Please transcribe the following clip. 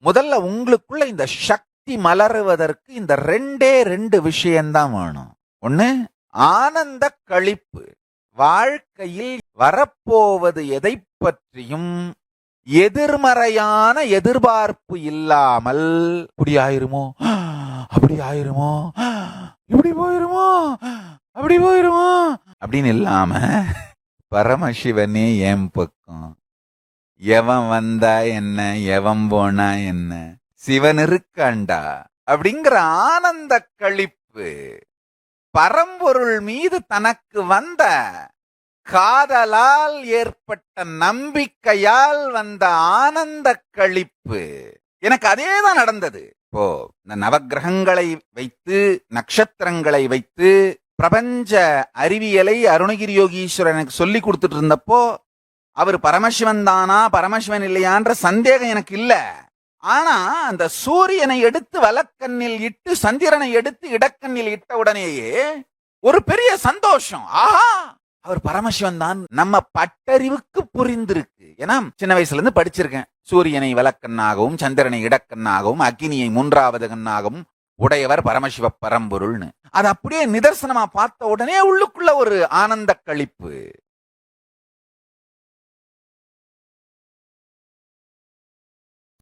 முதல்ல உங்களுக்குள்ள இந்த சக்தி மலருவதற்கு இந்த ரெண்டே ரெண்டு விஷயம்தான் வேணும். ஒண்ணு, ஆனந்த களிப்பு. வாழ்க்கையில் வரப்போவது எதை பற்றியும் எதிர்மறையான எதிர்பார்ப்பு இல்லாமல், இப்படி ஆயிருமோ, அப்படி ஆயிருமோ, இப்படி போயிருமோ, அப்படி போயிருமோ அப்படின்னு இல்லாம, பரமசிவனே என் பக்கம், எவன் வந்தா என்ன, எவன் போனா என்ன, சிவன் இருக்காண்டா அப்படிங்கிற ஆனந்த களிப்பு. பரம்பொருள் மீது தனக்கு வந்த காதலால் ஏற்பட்ட நம்பிக்கையால் வந்த ஆனந்த களிப்பு. எனக்கு அதேதான் நடந்தது. இப்போ இந்த நவக்கிரகங்களை வைத்து, நட்சத்திரங்களை வைத்து பிரபஞ்ச அறிவியலை அருணகிரி யோகீஸ்வரர் எனக்கு சொல்லி கொடுத்துட்டு இருந்தப்போ, அவர் பரமசிவன் தானா பரமசிவன் இல்லையான்ற சந்தேகம் எனக்கு இல்ல. ஆனா அந்த சூரியனை எடுத்து வலக்கண்ணில் இட்டு சந்திரனை எடுத்து இடக்கண்ணில் இட்ட உடனேயே ஒரு பெரிய சந்தோஷம். ஆஹா, அவர் பரமசிவன் தான் நம்ம பட்டறிவுக்கு புரிந்திருக்கு. ஏன்னா சின்ன வயசுல இருந்து படிச்சிருக்கேன். சூரியனை வலக்கண்ணாகவும் சந்திரனை இடக்கண்ணாகவும் அக்னியை மூன்றாவது கண்ணாகவும் உடையவர் பரமசிவ பரம்பொருள்னு. அது அப்படியே நிதர்சனமா பார்த்த உடனே உள்ளுக்குள்ள ஒரு ஆனந்த களிப்பு.